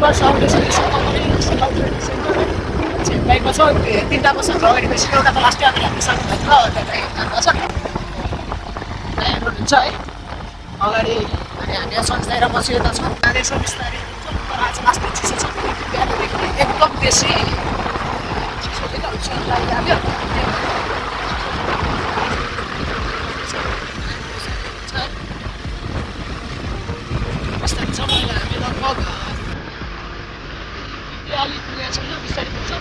वर्ष आउँदैछ छिनताइको छ 3टा वर्ष अगाडि त्यसै एउटा त लास्ट इयर हामीले सक्नुभएको हुन्छ है अगाडि अनि हामी सोच्दै बसिरहेको छौँ यसो बिस्तारै तर आज लास्ट चिसो छ बिहानदेखि एकदम बेसी चिसोले त हुन्छ लागिहाल्यो बिस्तारै छ मैले हामी लगभग अलिक पुगेको छैन बिस्तारै पुग्छ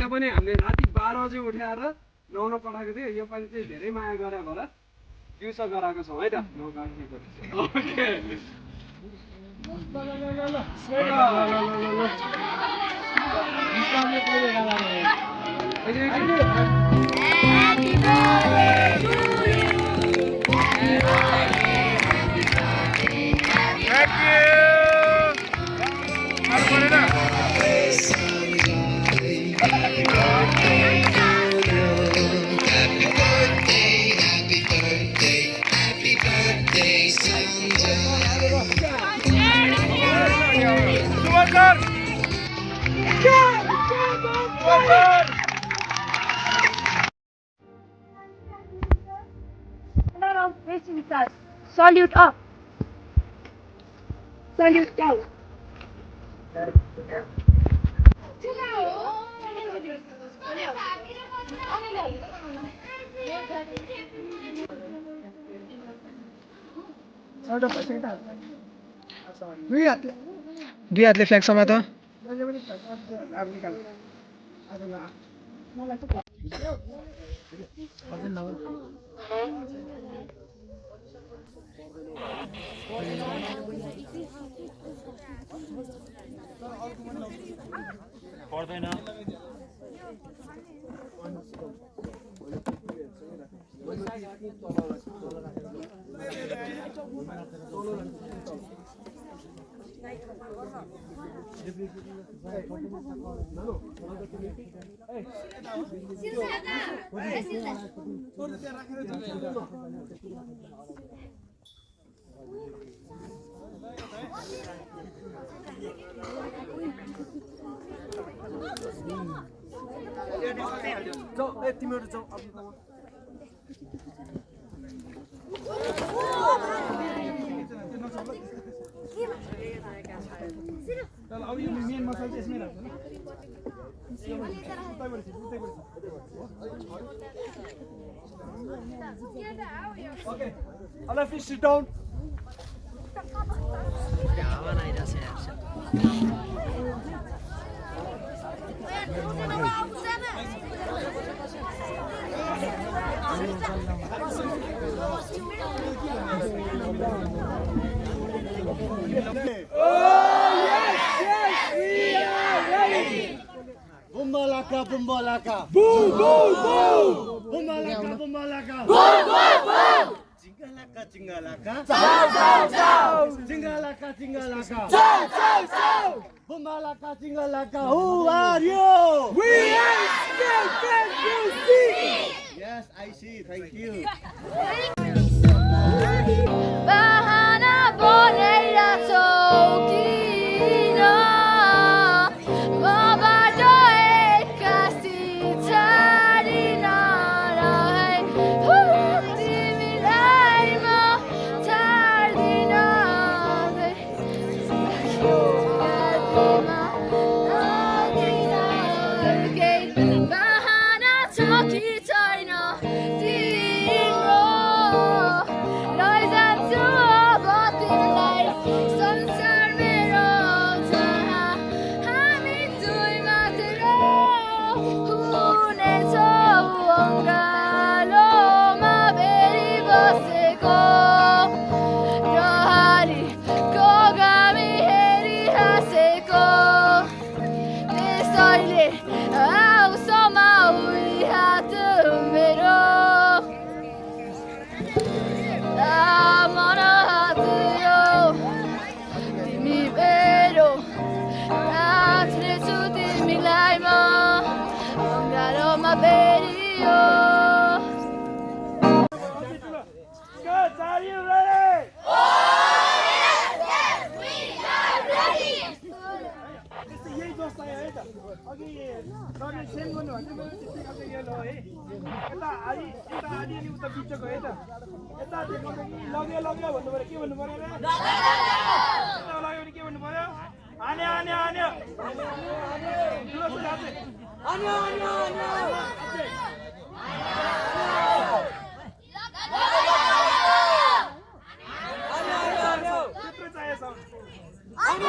पनि हामीले राति 12 बजे उठाएर नुहाउन पठाएको थियो योपालि चाहिँ धेरै माया गरे होला दिउँसो गराएको छौँ है त Salute up. Salute down. दुई हातले फ्ल्याग समात पर्दैन तिमीहरू जाऊ अब यो मेन मसला चाहिँ यसमै राख्छ Okay, all of you sit down. Bumbalaka, bumbalaka. Boom, boom, boom. Bumbalaka, bumbalaka. Boom, boom, boom. Jingalaka, jingalaka. Ciao, ciao, ciao. Jingalaka, jingalaka. Ciao, ciao, ciao. Bumbalaka, jingalaka. Who are you? We are SKKUC. Yes, I see. Thank you. Bahana boleira sokina. Babajo ekasita. बहाना छ कि छैन तिम्रो लैजान्छु अब तिमीलाई संसार मेरो जहाँ हामी दुई मात्र हुनेछौँ अङ्गालोमा भेरी बसेको प्रहरीको गामी हेरी हाँसेको त्यसैले आऊ समाऊ हात मेरो मन हात यो तिमी मेरो नाच्नेछु तिमीलाई म अङ्गालोमा बेरियो यही दोस्त आयो है त अघि सरले सेन्ड गर्नुभएको थियो मैले त्यस्तै गरेर यो ल है यता आधी उता बिचको है त यता देखाउँदा कि लग्यो भन्नु पऱ्यो के भन्नु पऱ्यो रे यता लग्यो भने के भन्नु पऱ्यो आन्यो त्यत्रो चाहियो साउन्ड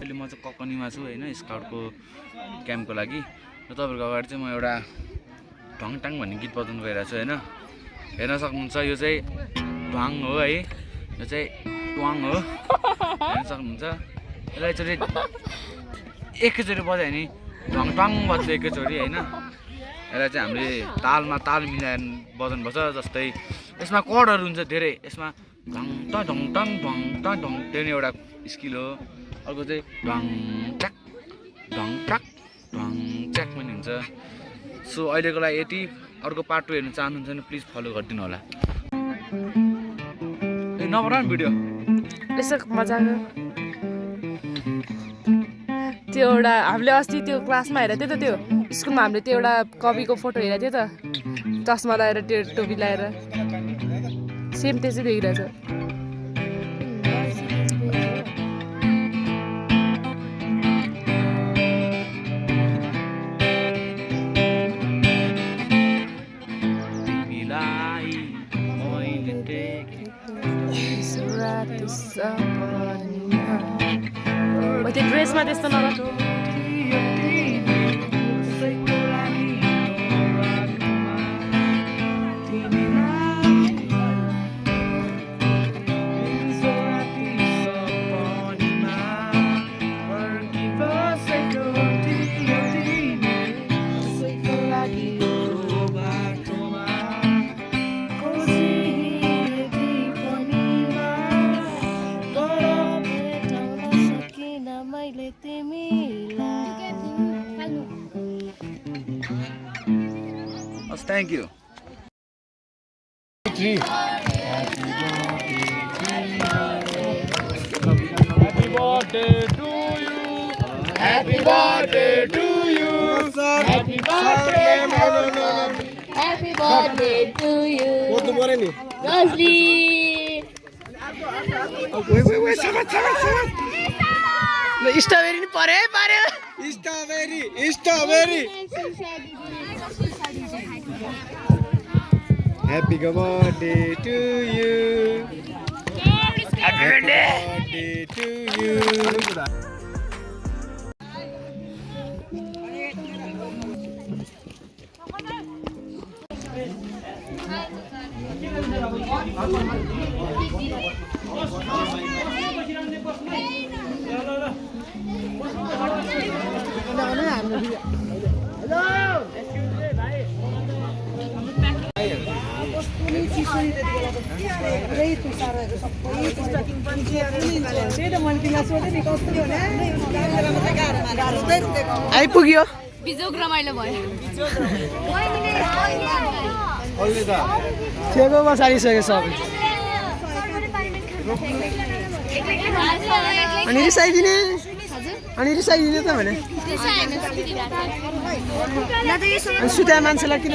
अहिले म चाहिँ ककनीमा छु होइन स्काउटको क्याम्पको लागि र तपाईँहरूको अगाडि चाहिँ म एउटा ढङटाङ भन्ने गीत बजाउनु गइरहेको छु होइन हेर्न सक्नुहुन्छ यो चाहिँ ढ्वाङ हो है यो चाहिँ ट्वाङ हो हेर्न सक्नुहुन्छ यसलाई एकैचोटि बजायो भने ढङटाङ बज्छ एकैचोटि होइन यसलाई चाहिँ हामीले ताल मिलाएर बजाउनुपर्छ जस्तै यसमा कर्डहरू हुन्छ धेरै यसमा ढङ ढङटाङ त्यो नै एउटा स्किल हो अर्को चाहिँ ढङ ट्याक पनि हुन्छ सो अहिलेको लागि यति अर्को पार्ट 2 हेर्नु चाहनुहुन्छ भने प्लिज फलो गरिदिनु होला ए नबना भिडियो यसो मजाको त्यो एउटा हामीले अस्ति त्यो क्लासमा हेरेको थियो त त्यो स्कुलमा हामीले त्यो एउटा कविको फोटो हेरेको थियो त चस्मा लगाएर त्यो टोपी लगाएर सेम त्यसै देखिरहेछ त्यो ड्रेसमा त्यस्तो नराम्रो Thank you. Happy birthday to you. Happy birthday to you. Happy birthday. Happy birthday to you. What the morning? Rosli. Wait, sabat. Strawberry नि पर्यो Strawberry. Happy birthday to you. Happy birthday to you. आइपुग्यो बिजोग रमाइलो भयो ठेको बसालिसक्यो सबै अनि रिसाइदिने त भने अनि सुत्या मान्छेलाई किन